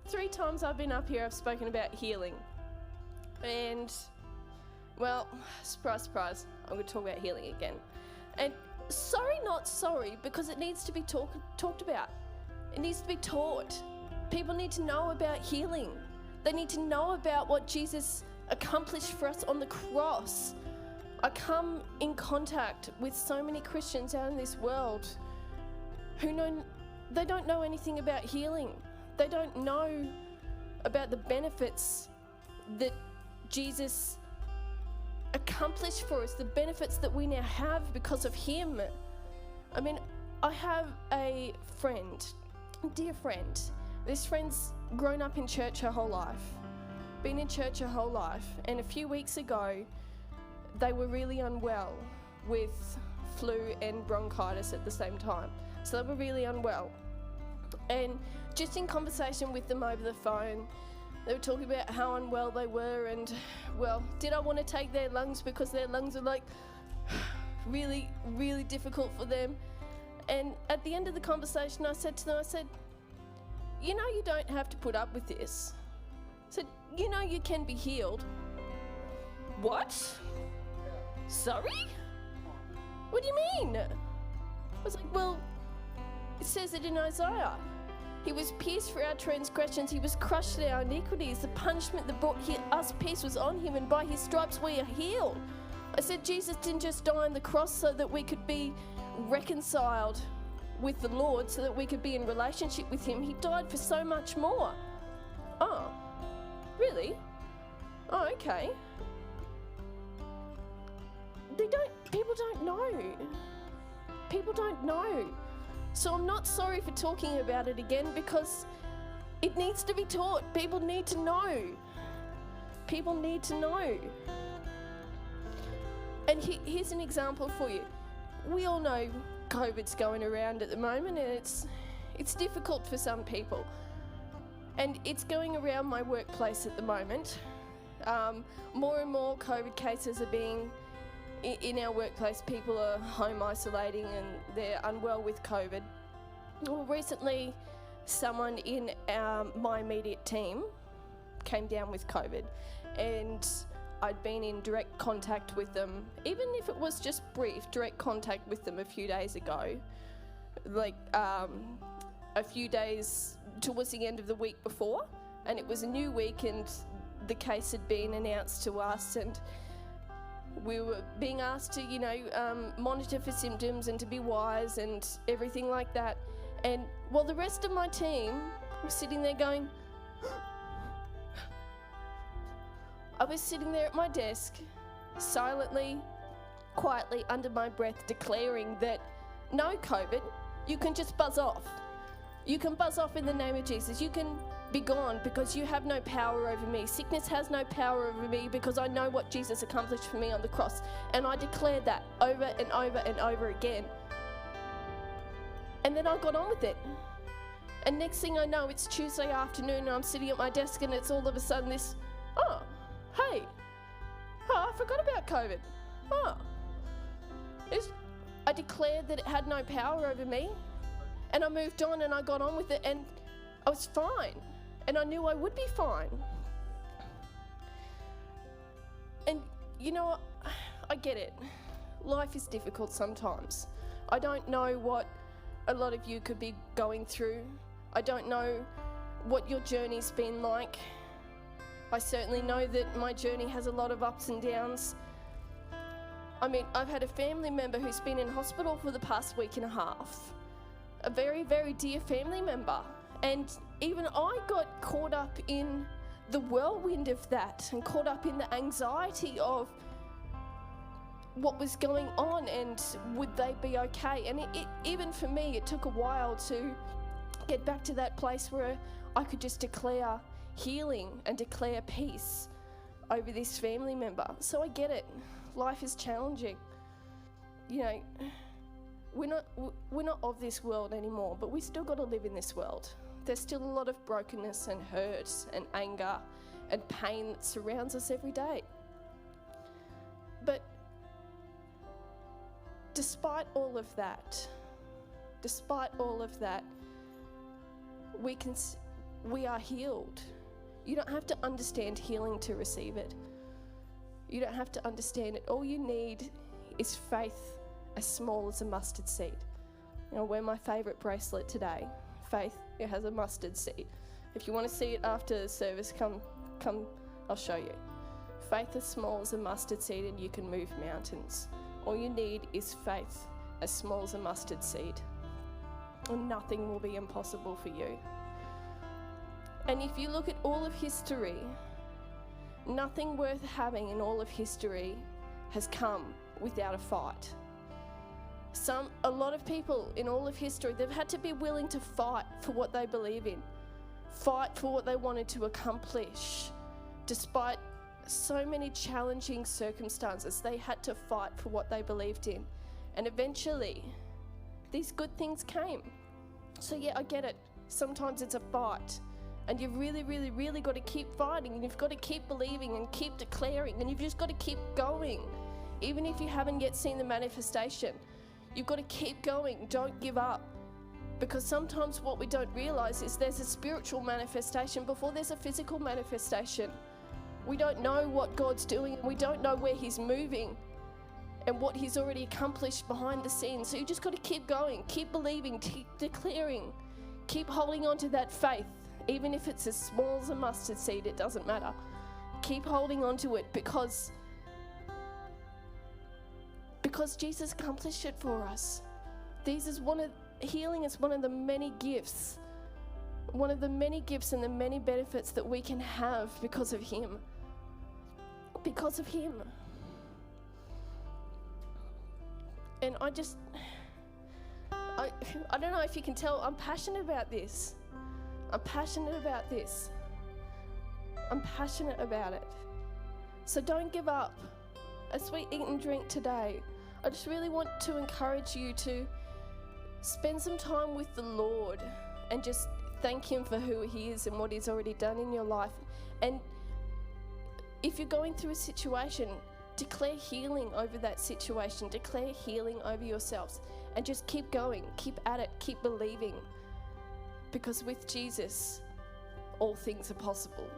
3 times I've been up here, I've spoken about healing. And, well, surprise, surprise, I'm going to talk about healing again. And sorry, not sorry, because it needs to be talked about. It needs to be taught. People need to know about healing. They need to know about what Jesus accomplished for us on the cross. I come in contact with so many Christians out in this world who they don't know anything about healing. They don't know about the benefits that Jesus accomplished for us, the benefits that we now have because of him. I mean, I have a friend, a dear friend. This friend's grown up in church her whole life, been in church her whole life, and a few weeks ago, they were really unwell with flu and bronchitis at the same time. So they were really unwell. And just in conversation with them over the phone, they were talking about how unwell they were and, well, did I want to take their lungs because their lungs are like really, really difficult for them. And at the end of the conversation, I said to them, you know you don't have to put up with this. I said, you know you can be healed. What? Sorry? What do you mean? I was like, well, it says it in Isaiah. He was pierced for our transgressions. He was crushed for our iniquities. The punishment that brought us peace was on him, and by his stripes we are healed. I said Jesus didn't just die on the cross so that we could be reconciled with the Lord, so that we could be in relationship with him. He died for so much more. Oh, really? Oh, okay. People don't know. People don't know. So I'm not sorry for talking about it again, because it needs to be taught. People need to know. People need to know. And here's an example for you. We all know COVID's going around at the moment, and it's difficult for some people. And it's going around my workplace at the moment. More and more COVID cases are being in our workplace. People are home isolating and they're unwell with COVID. Well, recently, someone in my immediate team came down with COVID, and I'd been in direct contact with them, even if it was just brief, direct contact with them a few days ago, like a few days towards the end of the week before, and it was a new week and the case had been announced to us, and we were being asked to, monitor for symptoms and to be wise and everything like that. And while the rest of my team was sitting there going, I was sitting there at my desk, silently, quietly, under my breath, declaring that no, COVID, you can just buzz off. You can buzz off in the name of Jesus. You can be gone because you have no power over me. Sickness has no power over me because I know what Jesus accomplished for me on the cross. And I declared that over and over and over again. And then I got on with it. And next thing I know, it's Tuesday afternoon and I'm sitting at my desk and it's all of a sudden this, hey, I forgot about COVID. I declared that it had no power over me, and I moved on and I got on with it, and I was fine, and I knew I would be fine. And you know what? I get it. Life is difficult sometimes. I don't know what a lot of you could be going through. I don't know what your journey's been like. I certainly know that my journey has a lot of ups and downs. I mean, I've had a family member who's been in hospital for the past week and a half. A very, very dear family member. And even I got caught up in the whirlwind of that and caught up in the anxiety of what was going on and would they be okay. And even for me, it took a while to get back to that place where I could just declare healing and declare peace over this family member. So I get it. Life is challenging. You know, we're not of this world anymore, but we still got to live in this world. There's still a lot of brokenness and hurt and anger and pain that surrounds us every day. But despite all of that, we can we are healed. You don't have to understand healing to receive it. You don't have to understand it. All you need is faith as small as a mustard seed. I'll wear my favourite bracelet today. Faith, it has a mustard seed. If you want to see it after the service, come, I'll show you. Faith as small as a mustard seed and you can move mountains. All you need is faith as small as a mustard seed. And nothing will be impossible for you. And if you look at all of history, nothing worth having in all of history has come without a fight. A lot of people in all of history, they've had to be willing to fight for what they believe in, fight for what they wanted to accomplish. Despite so many challenging circumstances, they had to fight for what they believed in. And eventually, these good things came. So yeah, I get it. Sometimes it's a fight. And you've really, really, really got to keep fighting. And you've got to keep believing and keep declaring. And you've just got to keep going. Even if you haven't yet seen the manifestation, you've got to keep going. Don't give up. Because sometimes what we don't realize is there's a spiritual manifestation before there's a physical manifestation. We don't know what God's doing. We don't know where He's moving and what He's already accomplished behind the scenes. So you just got to keep going, keep believing, keep declaring, keep holding on to that faith. Even if it's as small as a mustard seed, it doesn't matter. Keep holding on to it because Jesus accomplished it for us. Healing is one of the many gifts. One of the many gifts and the many benefits that we can have because of Him. Because of Him. And I don't know if you can tell, I'm passionate about this. I'm passionate about this. I'm passionate about it. So don't give up. As we eat and drink today, I just really want to encourage you to spend some time with the Lord and just thank Him for who He is and what He's already done in your life. And if you're going through a situation, declare healing over that situation. Declare healing over yourselves. And just keep going. Keep at it. Keep believing. Because with Jesus, all things are possible.